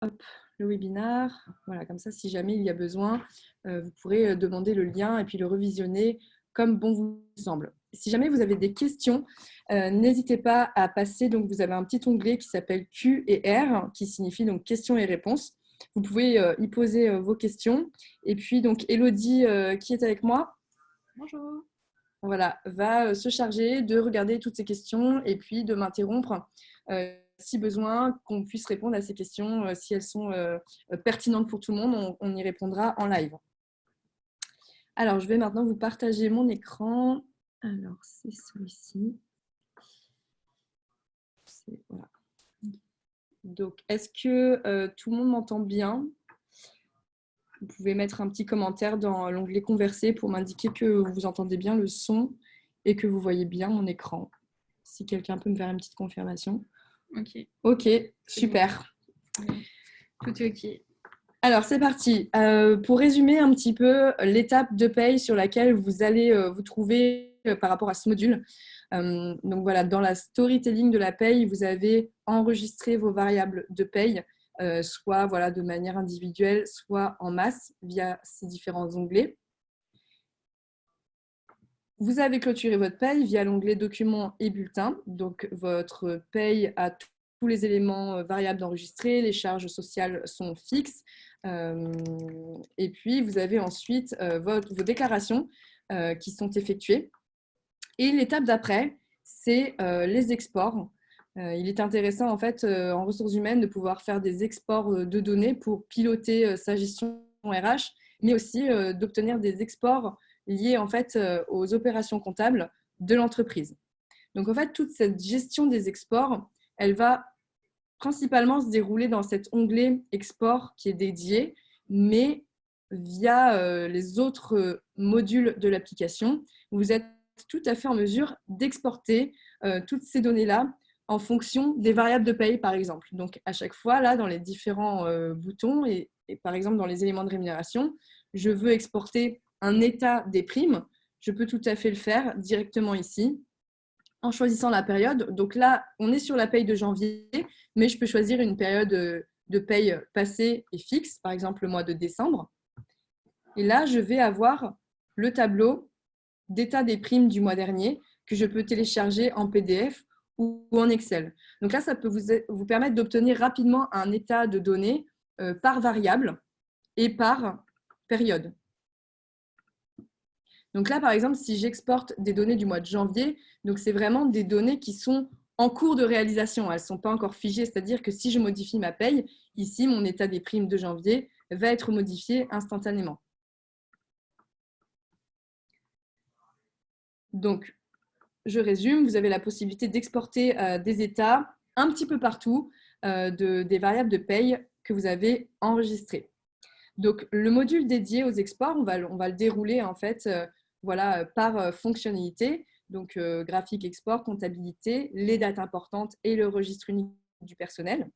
hop, le webinar. Voilà, comme ça, si jamais il y a besoin, vous pourrez demander le lien et puis le revisionner comme bon vous semble. Si jamais vous avez des questions, n'hésitez pas à passer. Donc, vous avez un petit onglet qui s'appelle Q et R, qui signifie donc questions et réponses. Vous pouvez y poser vos questions. Et puis, donc, Elodie, qui est avec moi, Bonjour. voilà, va se charger de regarder toutes ces questions et puis de m'interrompre si besoin, qu'on puisse répondre à ces questions. Si elles sont pertinentes pour tout le monde, on y répondra en live. Alors, je vais maintenant vous partager mon écran. Alors, c'est celui-ci. Voilà. Donc, est-ce que tout le monde m'entend bien? Vous pouvez mettre un petit commentaire dans l'onglet Converser pour m'indiquer que vous entendez bien le son et que vous voyez bien mon écran. Si quelqu'un peut me faire une petite confirmation. Ok, super. Bon. Tout est ok. Alors, c'est parti. Pour résumer un petit peu l'étape de paye sur laquelle vous allez vous trouver par rapport à ce module. Donc voilà, dans la storytelling de la paye, vous avez enregistré vos variables de paye, soit voilà, de manière individuelle, soit en masse via ces différents onglets. Vous avez clôturé votre paye via l'onglet Documents et Bulletins. Donc, votre paye a tous les éléments variables d'enregistrer, les charges sociales sont fixes. Et puis, vous avez ensuite vos déclarations qui sont effectuées. Et l'étape d'après, c'est les exports. Il est intéressant, en fait, en ressources humaines, de pouvoir faire des exports de données pour piloter sa gestion RH, mais aussi d'obtenir des exports liés, en fait, aux opérations comptables de l'entreprise. Donc, en fait, toute cette gestion des exports, elle va principalement se dérouler dans cet onglet export qui est dédié, mais via les autres modules de l'application, vous êtes tout à fait en mesure d'exporter toutes ces données-là en fonction des variables de paye, par exemple. Donc, à chaque fois, là, dans les différents boutons et par exemple, dans les éléments de rémunération, je veux exporter un état des primes. Je peux tout à fait le faire directement ici en choisissant la période. Donc là, on est sur la paye de janvier, mais je peux choisir une période de paye passée et fixe, par exemple le mois de décembre. Et là, je vais avoir le tableau d'état des primes du mois dernier que je peux télécharger en PDF ou en Excel. Donc là, ça peut vous permettre d'obtenir rapidement un état de données par variable et par période. Donc là, par exemple, si j'exporte des données du mois de janvier, donc c'est vraiment des données qui sont en cours de réalisation. Elles ne sont pas encore figées, c'est-à-dire que si je modifie ma paye, ici, mon état des primes de janvier va être modifié instantanément. Donc, je résume, vous avez la possibilité d'exporter des états un petit peu partout des variables de paye que vous avez enregistrées. Donc, le module dédié aux exports, on va le dérouler en fait voilà, par fonctionnalité. Donc, graphique export, comptabilité, les dates importantes et le registre unique du personnel.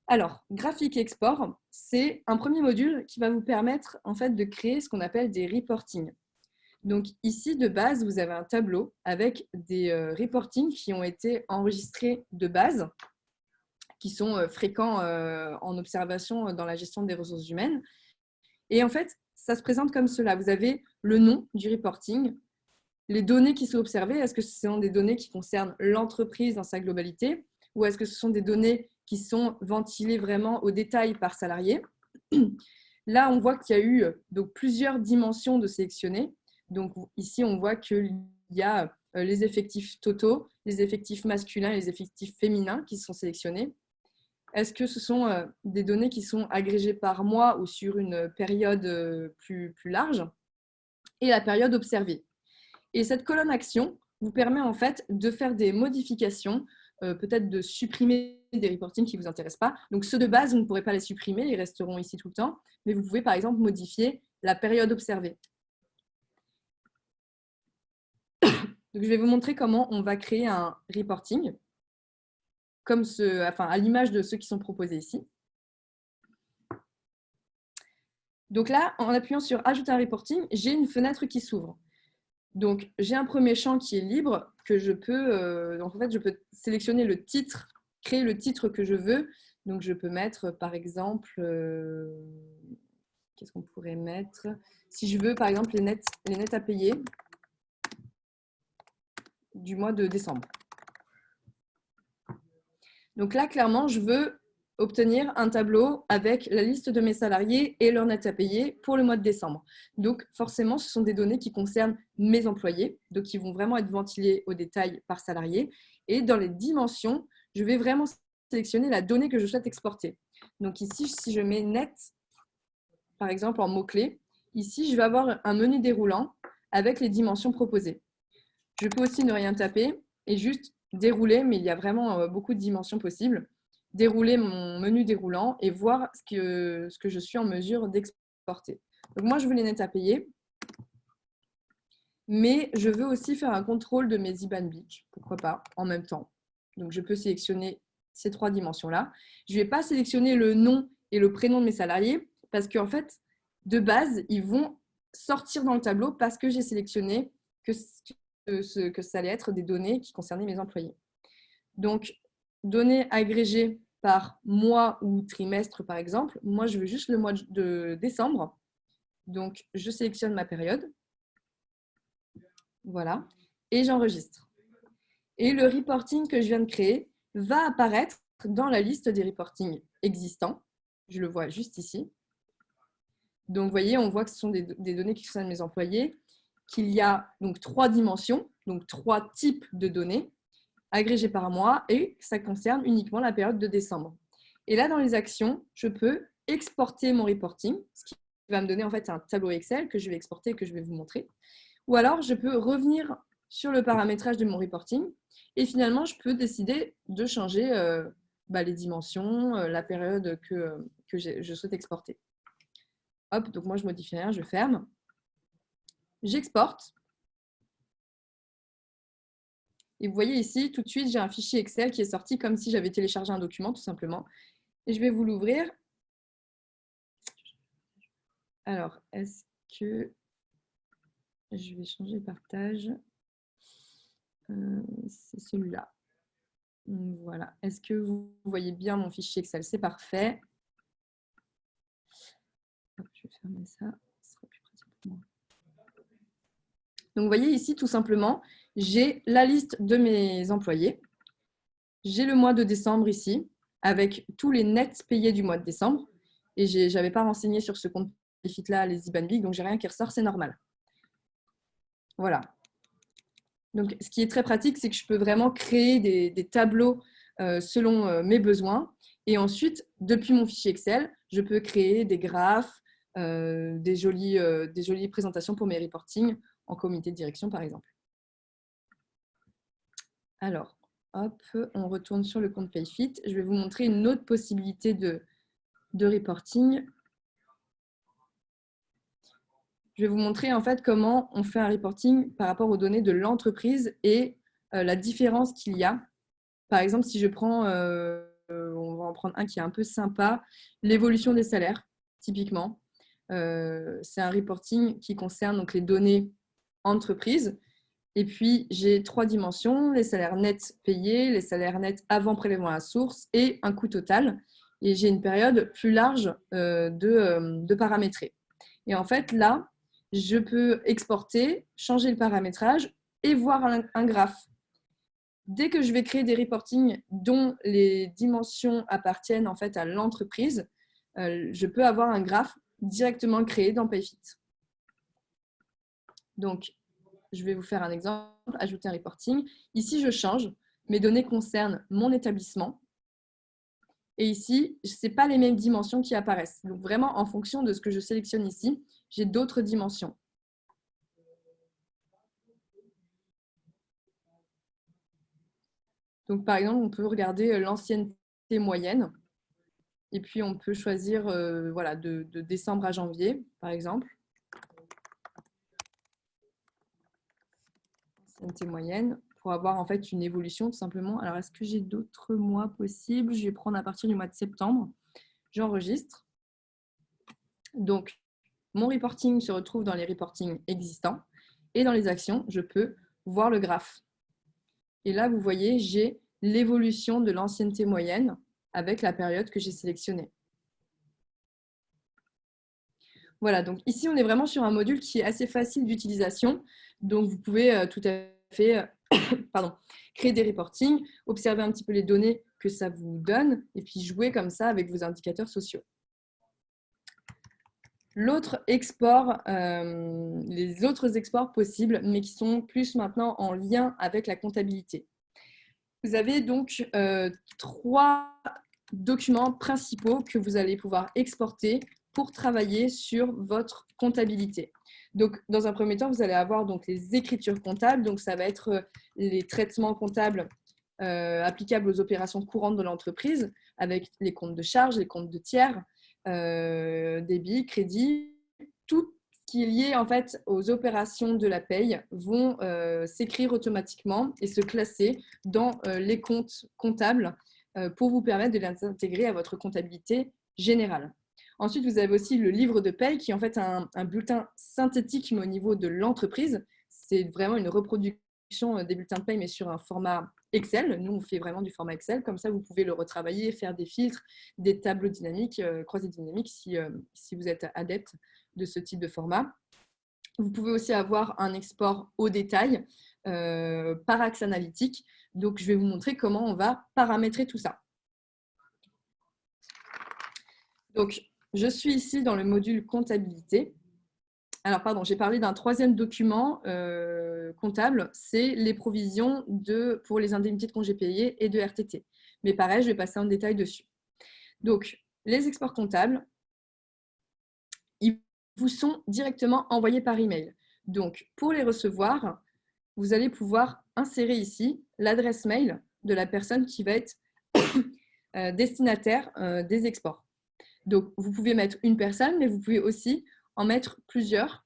Alors, graphique export, c'est un premier module qui va vous permettre en fait de créer ce qu'on appelle des reporting. Donc ici, de base, vous avez un tableau avec des reportings qui ont été enregistrés de base, qui sont fréquents en observation dans la gestion des ressources humaines. Et en fait, ça se présente comme cela. Vous avez le nom du reporting, les données qui sont observées. Est-ce que ce sont des données qui concernent l'entreprise dans sa globalité ou est-ce que ce sont des données qui sont ventilées vraiment au détail par salarié? Là, on voit qu'il y a eu donc, plusieurs dimensions de sélectionner. Donc ici, on voit qu'il y a les effectifs totaux, les effectifs masculins et les effectifs féminins qui sont sélectionnés. Est-ce que ce sont des données qui sont agrégées par mois ou sur une période plus large? Et la période observée. Et cette colonne action vous permet en fait de faire des modifications, peut-être de supprimer des reportings qui ne vous intéressent pas. Donc ceux de base, vous ne pourrez pas les supprimer, ils resteront ici tout le temps, mais vous pouvez par exemple modifier la période observée. Donc je vais vous montrer comment on va créer un reporting, comme à l'image de ceux qui sont proposés ici. Donc là, en appuyant sur Ajouter un reporting, j'ai une fenêtre qui s'ouvre. Donc, j'ai un premier champ qui est libre que je peux, donc en fait, je peux sélectionner le titre, créer le titre que je veux. Donc, je peux mettre, par exemple, qu'est-ce qu'on pourrait mettre? Si je veux, par exemple, les nets à payer du mois de décembre. Donc là, clairement, je veux obtenir un tableau avec la liste de mes salariés et leur net à payer pour le mois de décembre. Donc forcément, ce sont des données qui concernent mes employés, donc qui vont vraiment être ventilées au détail par salarié. Et dans les dimensions, je vais vraiment sélectionner la donnée que je souhaite exporter. Donc ici, si je mets net, par exemple en mots-clés, ici, je vais avoir un menu déroulant avec les dimensions proposées. Je peux aussi ne rien taper et juste dérouler, mais il y a vraiment beaucoup de dimensions possibles. Dérouler mon menu déroulant et voir ce que je suis en mesure d'exporter. Donc moi, je veux les nets à payer, mais je veux aussi faire un contrôle de mes IBAN BIC, pourquoi pas, en même temps. Donc je peux sélectionner ces 3 dimensions-là. Je ne vais pas sélectionner le nom et le prénom de mes salariés parce qu'en fait, de base, ils vont sortir dans le tableau parce que j'ai sélectionné que ça allait être des données qui concernaient mes employés. Donc, données agrégées par mois ou trimestre, par exemple. Moi, je veux juste le mois de décembre. Donc, je sélectionne ma période. Voilà. Et j'enregistre. Et le reporting que je viens de créer va apparaître dans la liste des reportings existants. Je le vois juste ici. Donc, vous voyez, on voit que ce sont des données qui concernent mes employés, qu'il y a donc 3 dimensions, donc 3 types de données agrégées par mois et ça concerne uniquement la période de décembre. Et là, dans les actions, je peux exporter mon reporting, ce qui va me donner en fait un tableau Excel que je vais exporter et que je vais vous montrer. Ou alors, je peux revenir sur le paramétrage de mon reporting et finalement, je peux décider de changer les dimensions, la période que je souhaite exporter. Hop, donc moi, je modifie rien, je ferme. J'exporte. Et vous voyez ici, tout de suite, j'ai un fichier Excel qui est sorti comme si j'avais téléchargé un document, tout simplement. Et je vais vous l'ouvrir. Alors, est-ce que je vais changer le partage? C'est celui-là. Voilà. Est-ce que vous voyez bien mon fichier Excel? C'est parfait. Hop, je vais fermer ça. Ce sera plus pratique pour moi. Donc, vous voyez ici, tout simplement, j'ai la liste de mes employés. J'ai le mois de décembre ici, avec tous les nets payés du mois de décembre. Et je n'avais pas renseigné sur ce compte Payfit-là, les IBAN BIC, donc j'ai rien qui ressort, c'est normal. Voilà. Donc, ce qui est très pratique, c'est que je peux vraiment créer des tableaux selon mes besoins. Et ensuite, depuis mon fichier Excel, je peux créer des graphes, des jolies présentations pour mes reportings en comité de direction, par exemple. Alors, hop, on retourne sur le compte Payfit. Je vais vous montrer une autre possibilité de reporting. Je vais vous montrer en fait comment on fait un reporting par rapport aux données de l'entreprise et la différence qu'il y a. Par exemple, si je prends, on va en prendre un qui est un peu sympa, l'évolution des salaires, typiquement. C'est un reporting qui concerne donc les données entreprises. Et puis, j'ai 3 dimensions, les salaires nets payés, les salaires nets avant prélèvement à la source et un coût total. Et j'ai une période plus large de paramétrer. Et en fait, là, je peux exporter, changer le paramétrage et voir un graphe. Dès que je vais créer des reportings dont les dimensions appartiennent en fait à l'entreprise, je peux avoir un graphe directement créé dans Payfit. Donc, je vais vous faire un exemple, ajouter un reporting. Ici, je change. Mes données concernent mon établissement. Et ici, ce n'est pas les mêmes dimensions qui apparaissent. Donc, vraiment, en fonction de ce que je sélectionne ici, j'ai d'autres dimensions. Donc, par exemple, on peut regarder l'ancienneté moyenne. Et puis, on peut choisir voilà, de décembre à janvier, par exemple. Ancienneté moyenne, pour avoir en fait une évolution, tout simplement. Alors, est-ce que j'ai d'autres mois possibles? Je vais prendre à partir du mois de septembre. J'enregistre. Donc, mon reporting se retrouve dans les reportings existants. Et dans les actions, je peux voir le graphe. Et là, vous voyez, j'ai l'évolution de l'ancienneté moyenne avec la période que j'ai sélectionnée. Voilà, donc ici, on est vraiment sur un module qui est assez facile d'utilisation. Donc, vous pouvez tout à fait créer des reportings, observer un petit peu les données que ça vous donne et puis jouer comme ça avec vos indicateurs sociaux. L'autre export, les autres exports possibles, mais qui sont plus maintenant en lien avec la comptabilité. Vous avez donc 3 documents principaux que vous allez pouvoir exporter pour travailler sur votre comptabilité. Donc, dans un premier temps, vous allez avoir donc les écritures comptables. Donc, ça va être les traitements comptables applicables aux opérations courantes de l'entreprise, avec les comptes de charges, les comptes de tiers, débit, crédit, tout ce qui est lié en fait aux opérations de la paye vont s'écrire automatiquement et se classer dans les comptes comptables pour vous permettre de les intégrer à votre comptabilité générale. Ensuite, vous avez aussi le livre de paye qui est en fait un bulletin synthétique mais au niveau de l'entreprise. C'est vraiment une reproduction des bulletins de paye mais sur un format Excel. Nous, on fait vraiment du format Excel. Comme ça, vous pouvez le retravailler, faire des filtres, des tableaux dynamiques, croisés dynamiques si vous êtes adepte de ce type de format. Vous pouvez aussi avoir un export au détail par axe analytique. Donc, je vais vous montrer comment on va paramétrer tout ça. Donc, je suis ici dans le module comptabilité. Alors, pardon, j'ai parlé d'un troisième document comptable, c'est les provisions pour les indemnités de congés payés et de RTT. Mais pareil, je vais passer en détail dessus. Donc, les exports comptables, ils vous sont directement envoyés par email. Donc, pour les recevoir, vous allez pouvoir insérer ici l'adresse mail de la personne qui va être destinataire des exports. Donc, vous pouvez mettre une personne, mais vous pouvez aussi en mettre plusieurs.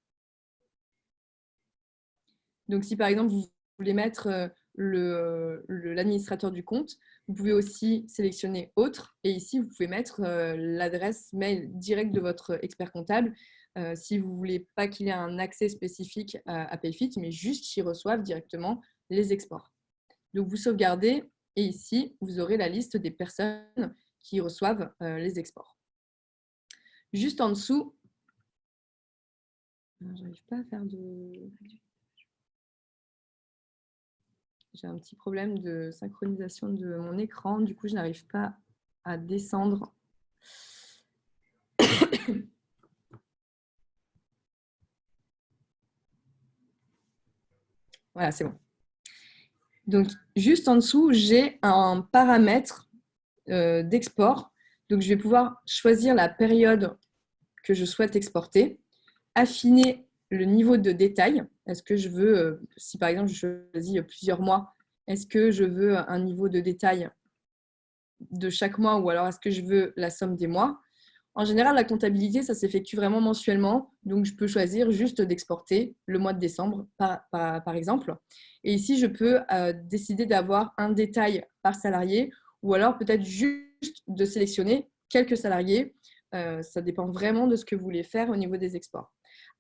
Donc, si par exemple, vous voulez mettre l'administrateur du compte, vous pouvez aussi sélectionner « Autre » et ici, vous pouvez mettre l'adresse mail directe de votre expert comptable si vous ne voulez pas qu'il ait un accès spécifique à Payfit, mais juste qu'il reçoive directement les exports. Donc, vous sauvegardez et ici, vous aurez la liste des personnes qui reçoivent les exports. Juste en dessous, je n'arrive pas à faire de... J'ai un petit problème de synchronisation de mon écran, du coup, je n'arrive pas à descendre. Voilà, c'est bon. Donc, juste en dessous, j'ai un paramètre d'export. Donc, je vais pouvoir choisir la période que je souhaite exporter, affiner le niveau de détail. Est-ce que je veux, si par exemple je choisis plusieurs mois, est-ce que je veux un niveau de détail de chaque mois ou alors est-ce que je veux la somme des mois? En général, la comptabilité, ça s'effectue vraiment mensuellement. Donc, je peux choisir juste d'exporter le mois de décembre, par exemple. Et ici, je peux décider d'avoir un détail par salarié ou alors peut-être juste de sélectionner quelques salariés. Ça dépend vraiment de ce que vous voulez faire au niveau des exports.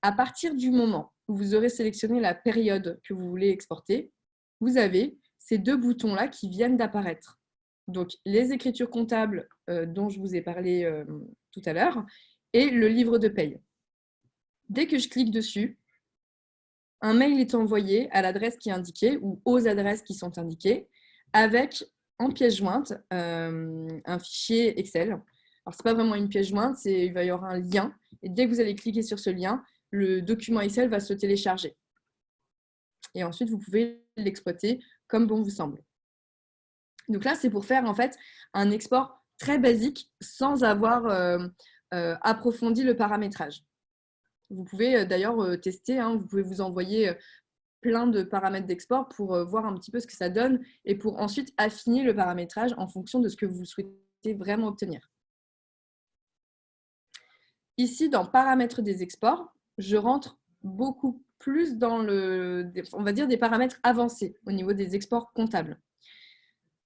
À partir du moment où vous aurez sélectionné la période que vous voulez exporter, vous avez ces 2 boutons-là qui viennent d'apparaître. Donc, les écritures comptables dont je vous ai parlé tout à l'heure et le livre de paye. Dès que je clique dessus, un mail est envoyé à l'adresse qui est indiquée ou aux adresses qui sont indiquées avec en pièce jointe un fichier Excel. Alors, ce n'est pas vraiment une pièce jointe, il va y avoir un lien. Et dès que vous allez cliquer sur ce lien, le document Excel va se télécharger. Et ensuite, vous pouvez l'exploiter comme bon vous semble. Donc là, c'est pour faire en fait un export très basique sans avoir approfondi le paramétrage. Vous pouvez d'ailleurs tester, hein, vous pouvez vous envoyer plein de paramètres d'export pour voir un petit peu ce que ça donne et pour ensuite affiner le paramétrage en fonction de ce que vous souhaitez vraiment obtenir. Ici, dans paramètres des exports, je rentre beaucoup plus dans on va dire, des paramètres avancés au niveau des exports comptables.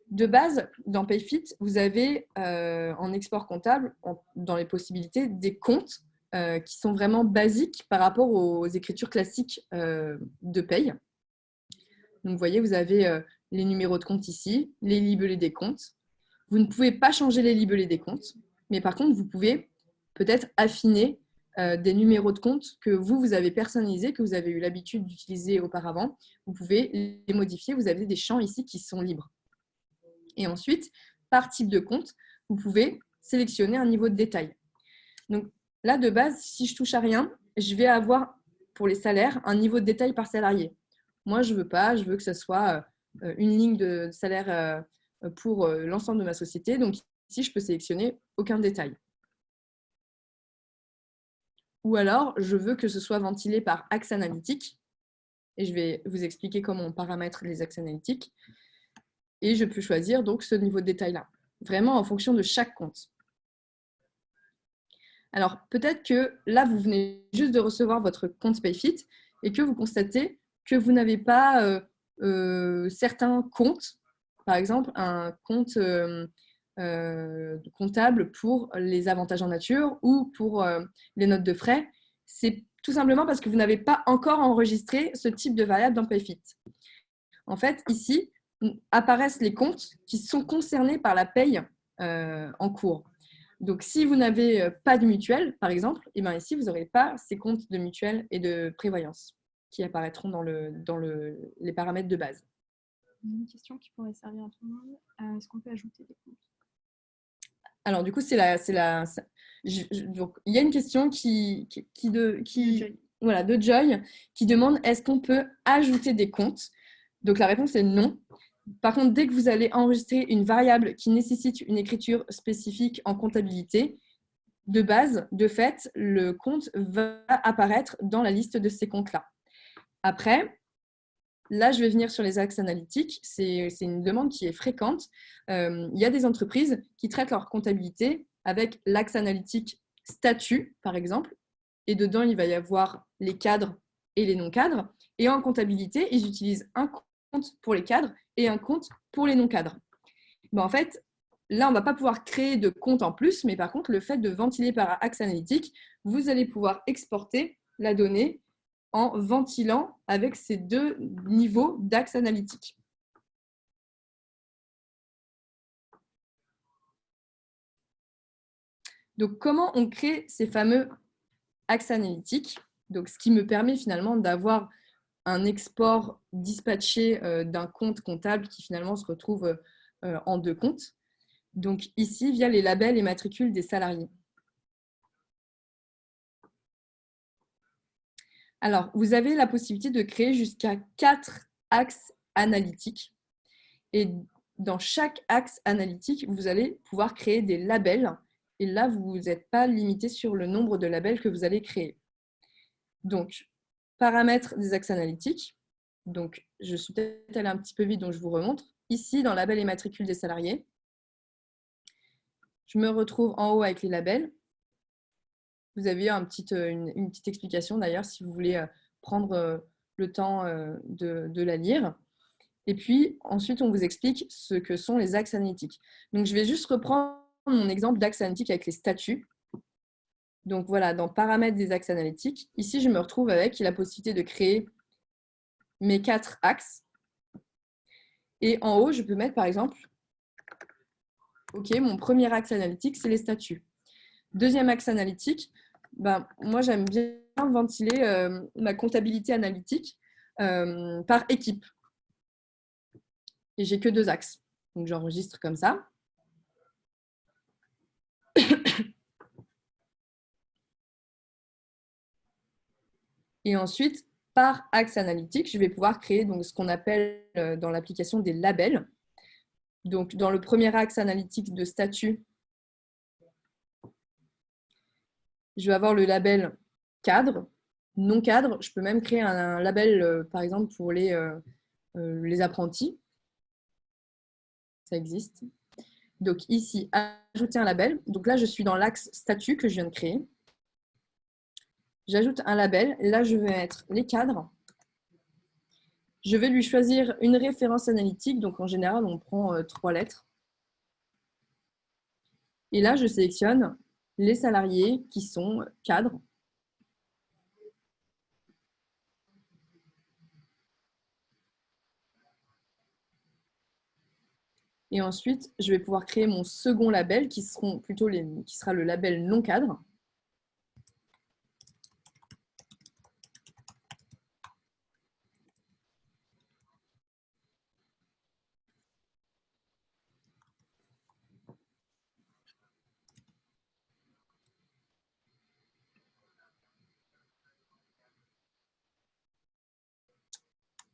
De base, dans Payfit, vous avez en export comptable, dans les possibilités, des comptes qui sont vraiment basiques par rapport aux écritures classiques de paye. Donc, vous voyez, vous avez les numéros de compte ici, les libellés des comptes. Vous ne pouvez pas changer les libellés des comptes, mais par contre, vous pouvez peut-être affiner des numéros de compte que vous avez personnalisés, que vous avez eu l'habitude d'utiliser auparavant. Vous pouvez les modifier. Vous avez des champs ici qui sont libres. Et ensuite, par type de compte, vous pouvez sélectionner un niveau de détail. Donc là, de base, si je touche à rien, je vais avoir, pour les salaires, un niveau de détail par salarié. Moi, je ne veux pas, je veux que ce soit une ligne de salaire pour l'ensemble de ma société. Donc ici, je peux sélectionner aucun détail. Ou alors, je veux que ce soit ventilé par axe analytique. Et je vais vous expliquer comment on paramètre les axes analytiques. Et je peux choisir donc ce niveau de détail-là, vraiment en fonction de chaque compte. Alors, peut-être que là, vous venez juste de recevoir votre compte Payfit et que vous constatez que vous n'avez pas certains comptes, par exemple un compte comptable pour les avantages en nature ou pour les notes de frais. C'est tout simplement parce que vous n'avez pas encore enregistré ce type de variable dans Payfit. En fait, ici, apparaissent les comptes qui sont concernés par la paye en cours. Donc, si vous n'avez pas de mutuelle, par exemple, et bien ici, vous n'aurez pas ces comptes de mutuelle et de prévoyance qui apparaîtront dans les paramètres de base. Une question qui pourrait servir à tout le monde. Est-ce qu'on peut ajouter des comptes? Alors, du coup, donc, il y a une question voilà, de Joy qui demande est-ce qu'on peut ajouter des comptes? Donc, la réponse est non. Par contre, dès que vous allez enregistrer une variable qui nécessite une écriture spécifique en comptabilité, de base, de fait, le compte va apparaître dans la liste de ces comptes-là. Après, là, je vais venir sur les axes analytiques. C'est une demande qui est fréquente. Il y a des entreprises qui traitent leur comptabilité avec l'axe analytique statut, par exemple. Et dedans, il va y avoir les cadres et les non-cadres. Et en comptabilité, ils utilisent un compte pour les cadres et un compte pour les non-cadres. Ben, en fait, là, on ne va pas pouvoir créer de compte en plus, mais par contre, le fait de ventiler par axe analytique, vous allez pouvoir exporter la donnée en ventilant avec ces deux niveaux d'axe analytique. Donc, comment on crée ces fameux axes analytiques? Donc, ce qui me permet finalement d'avoir un export dispatché d'un compte comptable qui finalement se retrouve en deux comptes. Donc, ici, via les labels et matricules des salariés. Alors, vous avez la possibilité de créer jusqu'à 4 axes analytiques. Et dans chaque axe analytique, vous allez pouvoir créer des labels. Et là, vous n'êtes pas limité sur le nombre de labels que vous allez créer. Donc, paramètres des axes analytiques. Donc, je suis peut-être allée un petit peu vite, donc je vous remontre. Ici, dans label et matricule des salariés, je me retrouve en haut avec les labels. Vous avez une petite explication d'ailleurs si vous voulez prendre le temps de la lire. Et puis ensuite, on vous explique ce que sont les axes analytiques. Donc, je vais juste reprendre mon exemple d'axe analytique avec les statuts. Donc voilà, dans paramètres des axes analytiques, ici, je me retrouve avec la possibilité de créer mes 4 axes. Et en haut, je peux mettre par exemple, OK, mon premier axe analytique, c'est les statuts. Deuxième axe analytique, moi, j'aime bien ventiler ma comptabilité analytique par équipe. Et j'ai que 2 axes. Donc, j'enregistre comme ça. Et ensuite, par axe analytique, je vais pouvoir créer donc, ce qu'on appelle dans l'application des labels. Donc, dans le premier axe analytique de statut, je vais avoir le label cadre. Non cadre, je peux même créer un label, par exemple, pour les apprentis. Ça existe. Donc ici, ajouter un label. Donc là, je suis dans l'axe statut que je viens de créer. J'ajoute un label. Là, je vais mettre les cadres. Je vais lui choisir une référence analytique. Donc en général, on prend 3 lettres. Et là, je sélectionne les salariés qui sont cadres. Et ensuite, je vais pouvoir créer mon second label qui sera le label non cadre.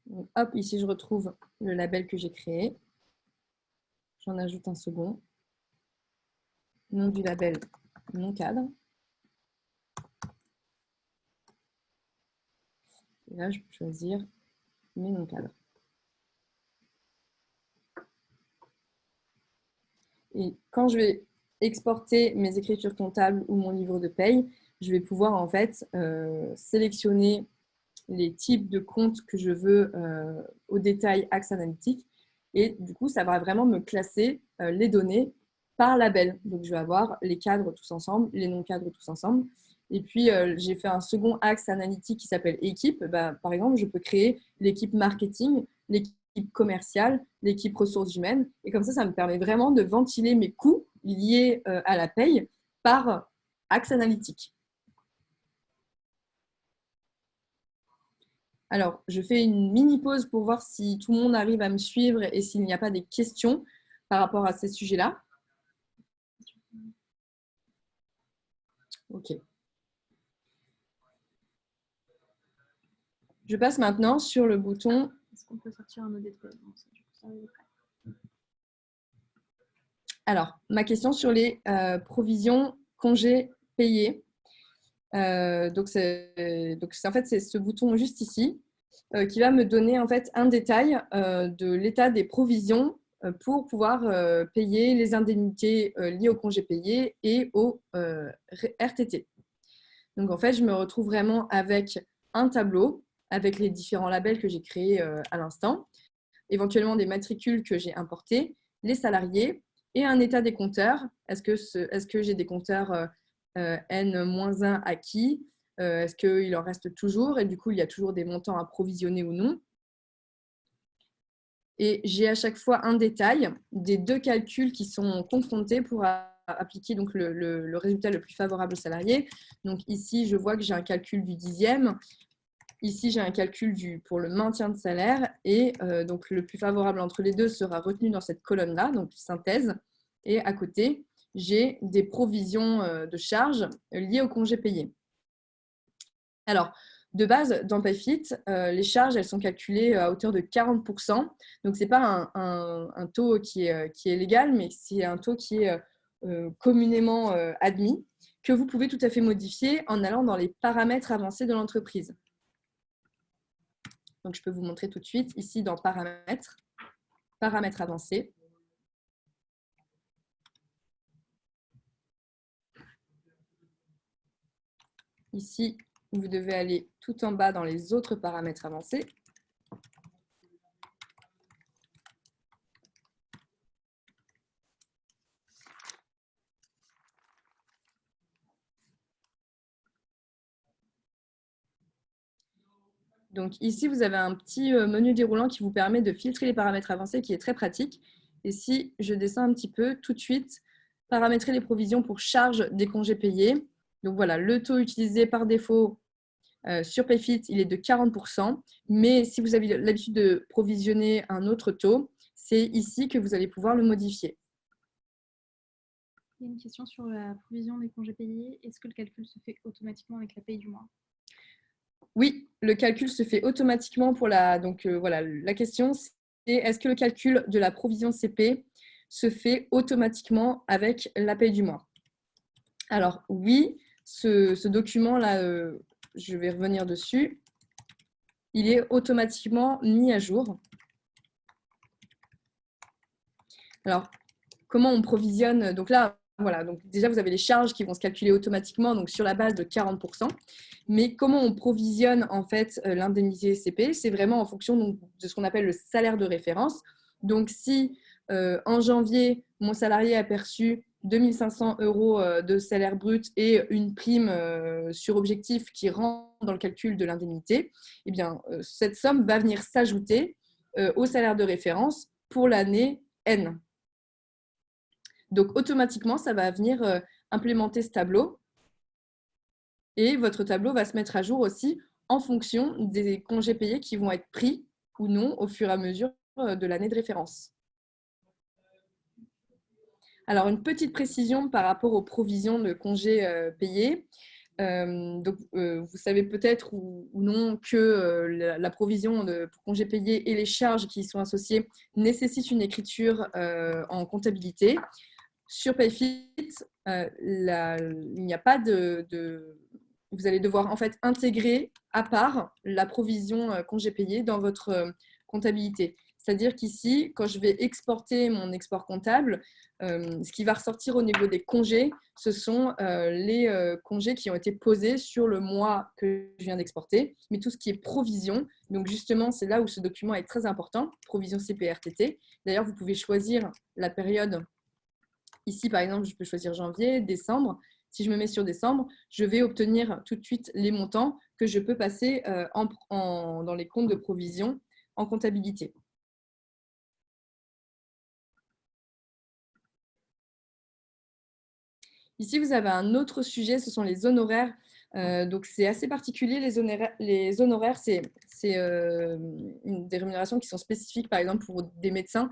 Donc, hop, ici, je retrouve le label que j'ai créé. J'en ajoute un second. Nom du label non cadre. Et là, je peux choisir mes non cadres. Et quand je vais exporter mes écritures comptables ou mon livre de paye, je vais pouvoir en fait sélectionner les types de comptes que je veux au détail Axe Analytique. Et du coup, ça va vraiment me classer les données par label. Donc, je vais avoir les cadres tous ensemble, les non-cadres tous ensemble. Et puis, j'ai fait un second axe analytique qui s'appelle équipe. Par exemple, je peux créer l'équipe marketing, l'équipe commerciale, l'équipe ressources humaines. Et comme ça me permet vraiment de ventiler mes coûts liés à la paye par axe analytique. Alors, je fais une mini pause pour voir si tout le monde arrive à me suivre et s'il n'y a pas des questions par rapport à ces sujets-là. Ok. Je passe maintenant sur le bouton. Est-ce qu'on peut sortir un ODT? Alors, ma question sur les provisions congés payés. Donc, en fait, c'est ce bouton juste ici qui va me donner en fait un détail de l'état des provisions pour pouvoir payer les indemnités liées aux congés payés et au RTT. Donc, en fait, je me retrouve vraiment avec un tableau avec les différents labels que j'ai créés à l'instant, éventuellement des matricules que j'ai importés, les salariés et un état des compteurs. Est-ce que j'ai des compteurs N-1 acquis? Est-ce qu'il en reste toujours? Et du coup, il y a toujours des montants à provisionner ou non? Et j'ai à chaque fois un détail des deux calculs qui sont confrontés pour appliquer donc le résultat le plus favorable au salarié. Donc ici, je vois que j'ai un calcul du dixième. Ici, j'ai un calcul pour le maintien de salaire et donc le plus favorable entre les deux sera retenu dans cette colonne-là, donc synthèse. Et à côté, j'ai des provisions de charges liées au congé payé. Alors, de base, dans Payfit, les charges, elles sont calculées à hauteur de 40%. Donc, ce n'est pas un taux qui est légal, mais c'est un taux qui est communément admis, que vous pouvez tout à fait modifier en allant dans les paramètres avancés de l'entreprise. Donc, je peux vous montrer tout de suite ici dans paramètres, paramètres avancés. Ici, vous devez aller tout en bas dans les autres paramètres avancés. Donc ici, vous avez un petit menu déroulant qui vous permet de filtrer les paramètres avancés qui est très pratique. Et si je descends un petit peu, tout de suite, paramétrer les provisions pour charge des congés payés. Donc voilà, le taux utilisé par défaut sur Payfit, il est de 40%. Mais si vous avez l'habitude de provisionner un autre taux, c'est ici que vous allez pouvoir le modifier. Il y a une question sur la provision des congés payés. Est-ce que le calcul se fait automatiquement avec la paye du mois? Oui, le calcul se fait automatiquement pour la… Donc voilà, la question c'est est-ce que le calcul de la provision CP se fait automatiquement avec la paye du mois? Alors oui, ce document-là, je vais revenir dessus, il est automatiquement mis à jour. Alors, comment on provisionne? Donc là, voilà, donc déjà, vous avez les charges qui vont se calculer automatiquement donc sur la base de 40%. Mais comment on provisionne en fait l'indemnité CP? C'est vraiment en fonction donc, de ce qu'on appelle le salaire de référence. Donc, si en janvier, mon salarié a perçu 2 500 € de salaire brut et une prime sur objectif qui rentre dans le calcul de l'indemnité, eh bien, cette somme va venir s'ajouter au salaire de référence pour l'année N. Donc, automatiquement, ça va venir implémenter ce tableau et votre tableau va se mettre à jour aussi en fonction des congés payés qui vont être pris ou non au fur et à mesure de l'année de référence. Alors, une petite précision par rapport aux provisions de congés payés. Vous savez peut-être ou non que la provision pour congés payés et les charges qui y sont associées nécessitent une écriture en comptabilité. Sur Payfit, il n'y a pas vous allez devoir en fait intégrer à part la provision congés payés dans votre comptabilité. C'est-à-dire qu'ici, quand je vais exporter mon export comptable, ce qui va ressortir au niveau des congés, ce sont les congés qui ont été posés sur le mois que je viens d'exporter. Mais tout ce qui est provision, donc justement, c'est là où ce document est très important, provision CPRTT. D'ailleurs, vous pouvez choisir la période. Ici, par exemple, je peux choisir janvier, décembre. Si je me mets sur décembre, je vais obtenir tout de suite les montants que je peux passer dans les comptes de provision en comptabilité. Ici, vous avez un autre sujet, ce sont les honoraires. Donc, c'est assez particulier. Les honoraires, c'est des rémunérations qui sont spécifiques, par exemple, pour des médecins.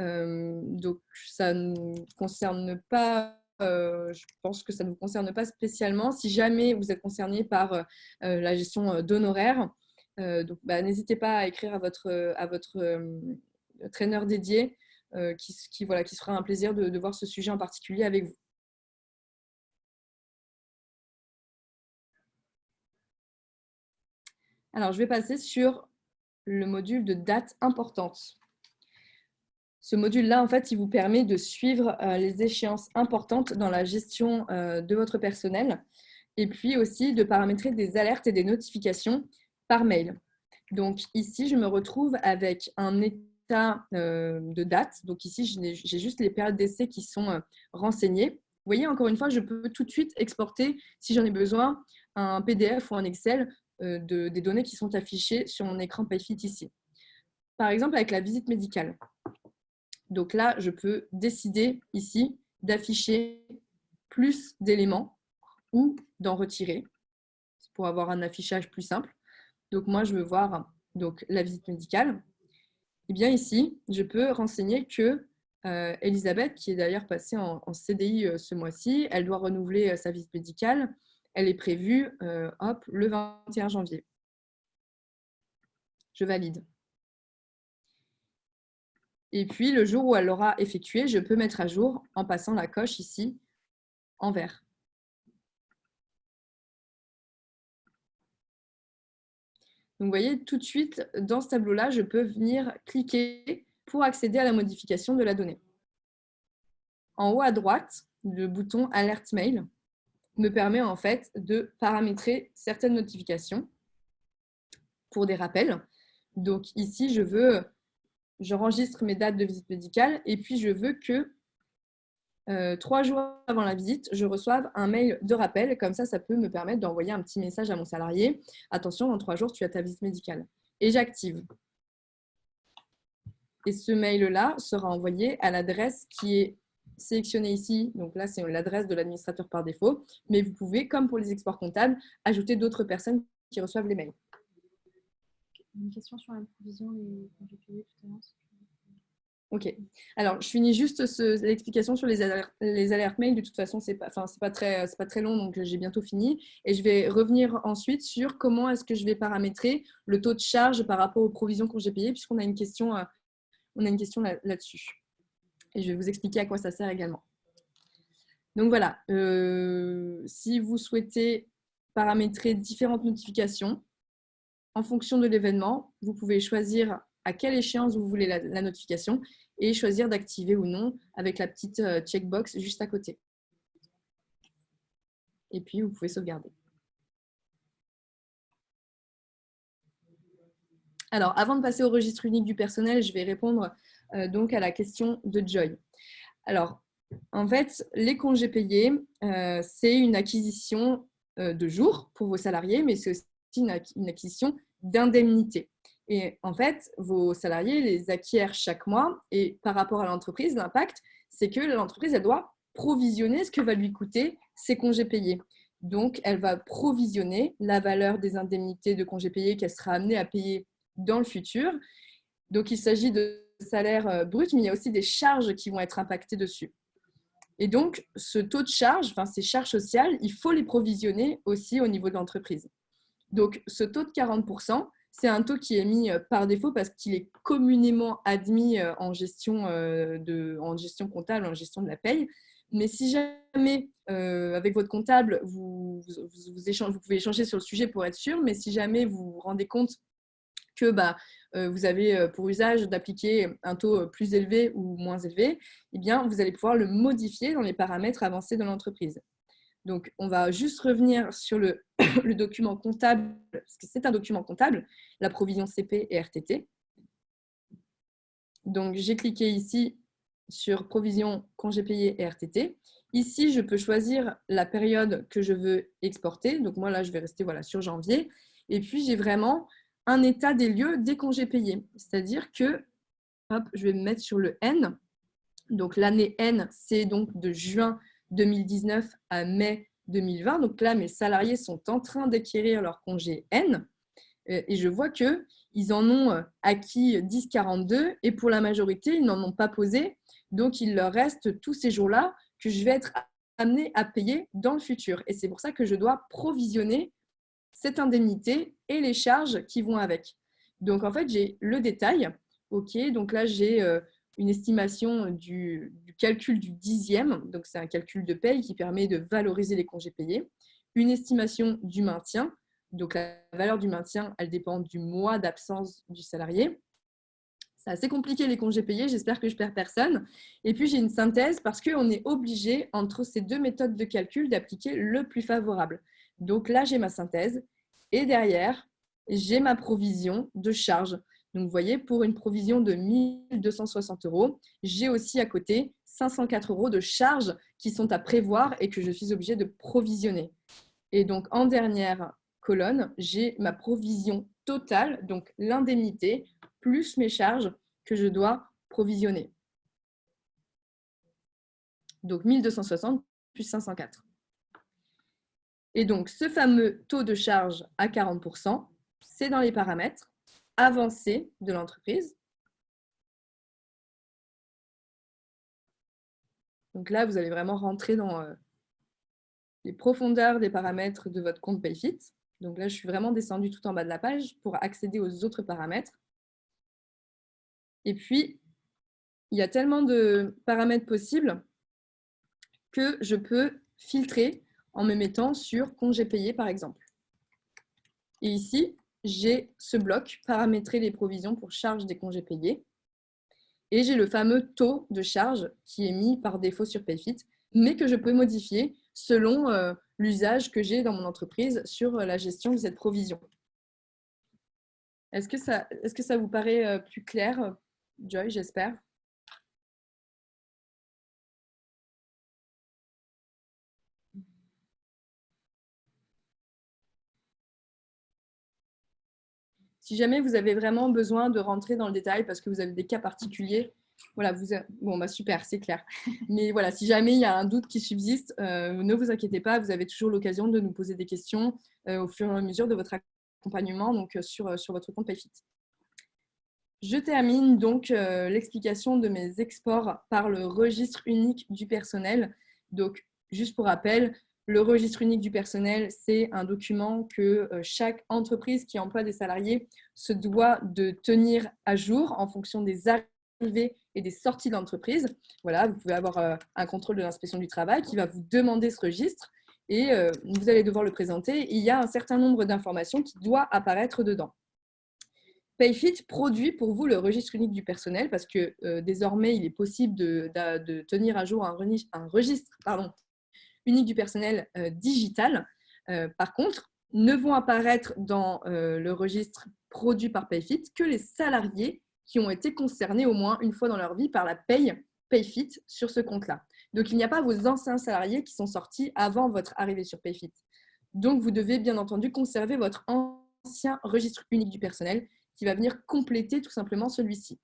Donc, ça ne concerne pas, je pense que ça ne vous concerne pas spécialement. Si jamais vous êtes concerné par la gestion d'honoraires, n'hésitez pas à écrire à votre traîneur dédié qui se fera un plaisir de voir ce sujet en particulier avec vous. Alors, je vais passer sur le module de date importante. Ce module-là, en fait, il vous permet de suivre les échéances importantes dans la gestion de votre personnel et puis aussi de paramétrer des alertes et des notifications par mail. Donc ici, je me retrouve avec un état de date. Donc ici, j'ai juste les périodes d'essai qui sont renseignées. Vous voyez, encore une fois, je peux tout de suite exporter, si j'en ai besoin, un PDF ou un Excel des données qui sont affichées sur mon écran Payfit ici. Par exemple, avec la visite médicale. Donc là, je peux décider ici d'afficher plus d'éléments ou d'en retirer pour avoir un affichage plus simple. Donc moi, je veux voir la visite médicale. Et bien ici, je peux renseigner que Elisabeth, qui est d'ailleurs passée en CDI ce mois-ci, elle doit renouveler sa visite médicale. Elle est prévue le 21 janvier. Je valide. Et puis, le jour où elle l'aura effectué, je peux mettre à jour en passant la coche ici en vert. Donc, vous voyez, tout de suite, dans ce tableau-là, je peux venir cliquer pour accéder à la modification de la donnée. En haut à droite, le bouton Alert Mail me permet en fait de paramétrer certaines notifications pour des rappels. Donc ici, j'enregistre mes dates de visite médicale et puis je veux que 3 jours avant la visite, je reçoive un mail de rappel. Comme ça peut me permettre d'envoyer un petit message à mon salarié. Attention, dans 3 jours, tu as ta visite médicale. Et j'active. Et ce mail-là sera envoyé à l'adresse qui est sélectionnée ici. Donc là, c'est l'adresse de l'administrateur par défaut. Mais vous pouvez, comme pour les exports comptables, ajouter d'autres personnes qui reçoivent les mails. Une question sur la provision des congés payés tout à l'heure. Ok. Alors, je finis juste l'explication sur les alertes mail. De toute façon, c'est pas très long, donc j'ai bientôt fini. Et je vais revenir ensuite sur comment est-ce que je vais paramétrer le taux de charge par rapport aux provisions congés payés, puisqu'on a une question, là-dessus. Et je vais vous expliquer à quoi ça sert également. Donc voilà, si vous souhaitez paramétrer différentes notifications, en fonction de l'événement, vous pouvez choisir à quelle échéance vous voulez la notification et choisir d'activer ou non avec la petite checkbox juste à côté. Et puis, vous pouvez sauvegarder. Alors, avant de passer au registre unique du personnel, je vais répondre donc à la question de Joy. Alors, en fait, les congés payés, c'est une acquisition de jours pour vos salariés, mais c'est aussi une acquisition d'indemnités. Et en fait, vos salariés les acquièrent chaque mois et par rapport à l'entreprise, l'impact, c'est que l'entreprise, elle doit provisionner ce que va lui coûter ses congés payés. Donc, elle va provisionner la valeur des indemnités de congés payés qu'elle sera amenée à payer dans le futur. Donc, il s'agit de salaire brut, mais il y a aussi des charges qui vont être impactées dessus. Et donc, ce taux de charge, enfin, ces charges sociales, il faut les provisionner aussi au niveau de l'entreprise. Donc, ce taux de 40%, c'est un taux qui est mis par défaut parce qu'il est communément admis en gestion comptable, en gestion de la paye. Mais si jamais, avec votre comptable, vous pouvez échanger sur le sujet pour être sûr, mais si jamais vous vous rendez compte que vous avez pour usage d'appliquer un taux plus élevé ou moins élevé, eh bien, vous allez pouvoir le modifier dans les paramètres avancés de l'entreprise. Donc, on va juste revenir sur le document comptable, parce que c'est un document comptable, la provision CP et RTT. Donc, j'ai cliqué ici sur provision, congés payés et RTT. Ici, je peux choisir la période que je veux exporter. Donc, moi, là, je vais rester sur janvier. Et puis, j'ai vraiment un état des lieux des congés payés. C'est-à-dire que, hop, je vais me mettre sur le N. Donc, l'année N, c'est donc de juin 2019 à mai 2020. Donc là, mes salariés sont en train d'acquérir leur congé N. Et je vois qu'ils en ont acquis 10,42 et pour la majorité, ils n'en ont pas posé. Donc, il leur reste tous ces jours-là que je vais être amenée à payer dans le futur. Et c'est pour ça que je dois provisionner cette indemnité et les charges qui vont avec. Donc, en fait, j'ai le détail. OK, donc là, j'ai une estimation du calcul du dixième. Donc, c'est un calcul de paye qui permet de valoriser les congés payés. Une estimation du maintien. Donc, la valeur du maintien, elle dépend du mois d'absence du salarié. C'est assez compliqué les congés payés, j'espère que je ne perds personne. Et puis, j'ai une synthèse parce qu'on est obligé, entre ces deux méthodes de calcul, d'appliquer le plus favorable. Donc là, j'ai ma synthèse. Et derrière, j'ai ma provision de charge. Donc, vous voyez, pour une provision de 1 260 €, j'ai aussi à côté 504 € de charges qui sont à prévoir et que je suis obligée de provisionner. Et donc, en dernière colonne, j'ai ma provision totale, donc l'indemnité, plus mes charges que je dois provisionner. Donc, 1 260 plus 504. Et donc, ce fameux taux de charge à 40%, c'est dans les paramètres avancés de l'entreprise. Donc là, vous allez vraiment rentrer dans les profondeurs des paramètres de votre compte Payfit. Donc là, je suis vraiment descendue tout en bas de la page pour accéder aux autres paramètres. Et puis, il y a tellement de paramètres possibles que je peux filtrer en me mettant sur congés payés, par exemple. Et ici, j'ai ce bloc, paramétrer les provisions pour charge des congés payés. Et j'ai le fameux taux de charge qui est mis par défaut sur Payfit, mais que je peux modifier selon l'usage que j'ai dans mon entreprise sur la gestion de cette provision. Est-ce que ça vous paraît plus clair, Joy, j'espère? Si jamais vous avez vraiment besoin de rentrer dans le détail parce que vous avez des cas particuliers, voilà, super, c'est clair. Mais voilà, si jamais il y a un doute qui subsiste, ne vous inquiétez pas, vous avez toujours l'occasion de nous poser des questions au fur et à mesure de votre accompagnement donc, sur votre compte Payfit. Je termine donc l'explication de mes exports par le registre unique du personnel. Donc, juste pour rappel, le registre unique du personnel, c'est un document que chaque entreprise qui emploie des salariés se doit de tenir à jour en fonction des arrivées et des sorties d'entreprise. Voilà, vous pouvez avoir un contrôle de l'inspection du travail qui va vous demander ce registre et vous allez devoir le présenter. Il y a un certain nombre d'informations qui doivent apparaître dedans. Payfit produit pour vous le registre unique du personnel parce que désormais, il est possible de tenir à jour un registre unique du personnel digital. Par contre, ne vont apparaître dans le registre produit par Payfit que les salariés qui ont été concernés au moins une fois dans leur vie par la paye Payfit sur ce compte-là. Donc, il n'y a pas vos anciens salariés qui sont sortis avant votre arrivée sur Payfit. Donc, vous devez bien entendu conserver votre ancien registre unique du personnel qui va venir compléter tout simplement celui-ci.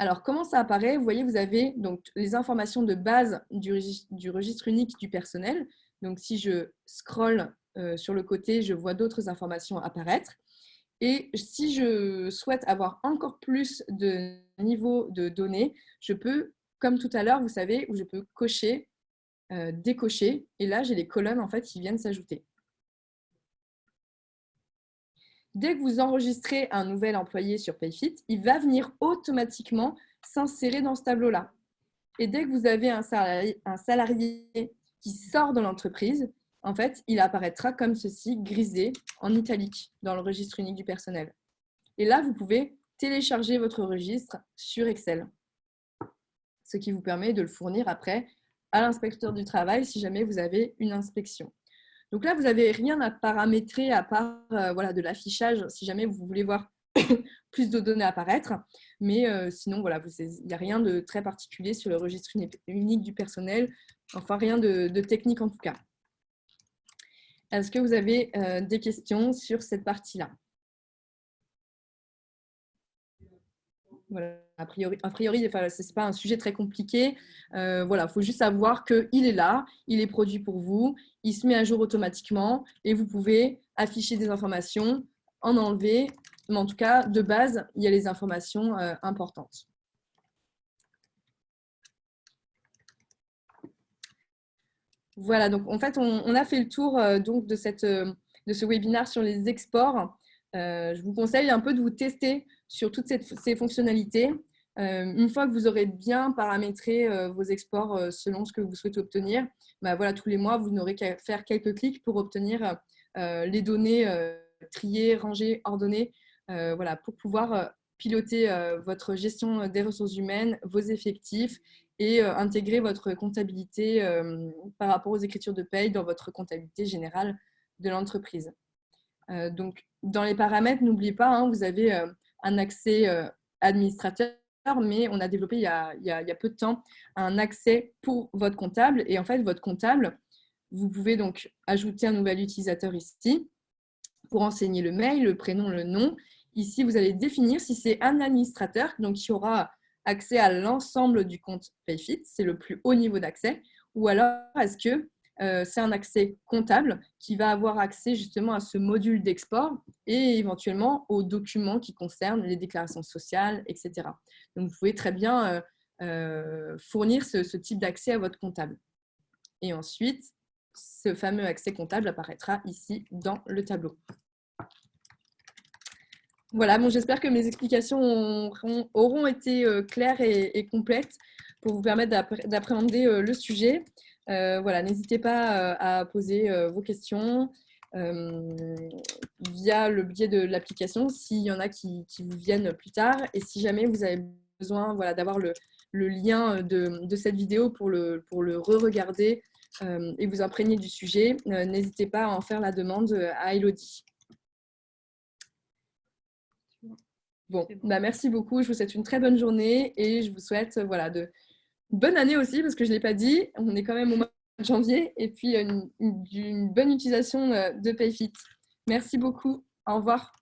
Alors, comment ça apparaît? Vous voyez, vous avez donc les informations de base du registre unique du personnel. Donc, si je scrolle sur le côté, je vois d'autres informations apparaître. Et si je souhaite avoir encore plus de niveaux de données, je peux, comme tout à l'heure, vous savez, où je peux cocher, décocher. Et là, j'ai les colonnes en fait, qui viennent s'ajouter. Dès que vous enregistrez un nouvel employé sur Payfit, il va venir automatiquement s'insérer dans ce tableau-là. Et dès que vous avez un salarié qui sort de l'entreprise, en fait, il apparaîtra comme ceci, grisé, en italique, dans le registre unique du personnel. Et là, vous pouvez télécharger votre registre sur Excel, ce qui vous permet de le fournir après à l'inspecteur du travail si jamais vous avez une inspection. Donc là, vous n'avez rien à paramétrer à part voilà, de l'affichage si jamais vous voulez voir plus de données apparaître. Mais sinon, voilà, il n'y a rien de très particulier sur le registre unique du personnel, enfin rien de technique en tout cas. Est-ce que vous avez des questions sur cette partie-là? Voilà, a priori enfin, ce n'est pas un sujet très compliqué. Voilà, il faut juste savoir qu'il est là, il est produit pour vous, il se met à jour automatiquement et vous pouvez afficher des informations, en enlever. Mais en tout cas, de base, il y a les informations importantes. Voilà, donc en fait, on a fait le tour donc de ce webinaire sur les exports. Je vous conseille un peu de vous tester sur toutes ces fonctionnalités. Une fois que vous aurez bien paramétré vos exports selon ce que vous souhaitez obtenir, bah voilà, tous les mois, vous n'aurez qu'à faire quelques clics pour obtenir les données triées, rangées, ordonnées, voilà, pour pouvoir piloter votre gestion des ressources humaines, vos effectifs et intégrer votre comptabilité par rapport aux écritures de paye dans votre comptabilité générale de l'entreprise. Donc, dans les paramètres, n'oubliez pas, hein, vous avez un accès administrateur, mais on a développé il y a peu de temps un accès pour votre comptable. Et en fait, votre comptable, vous pouvez donc ajouter un nouvel utilisateur ici pour renseigner le mail, le prénom, le nom. Ici, vous allez définir si c'est un administrateur, donc qui aura accès à l'ensemble du compte Payfit, c'est le plus haut niveau d'accès, ou alors est-ce que c'est un accès comptable qui va avoir accès justement à ce module d'export et éventuellement aux documents qui concernent les déclarations sociales, etc. Donc, vous pouvez très bien fournir ce type d'accès à votre comptable. Et ensuite, ce fameux accès comptable apparaîtra ici dans le tableau. Voilà, bon, j'espère que mes explications auront été claires et complètes pour vous permettre d'appréhender le sujet. Voilà, n'hésitez pas à poser vos questions via le biais de l'application s'il y en a qui vous viennent plus tard. Et si jamais vous avez besoin voilà, d'avoir le lien de cette vidéo pour le re-regarder et vous imprégner du sujet, n'hésitez pas à en faire la demande à Elodie. Bon, bah merci beaucoup. Je vous souhaite une très bonne journée et je vous souhaite voilà, une bonne année aussi, parce que je ne l'ai pas dit. On est quand même au mois de janvier et puis une bonne utilisation de Payfit. Merci beaucoup. Au revoir.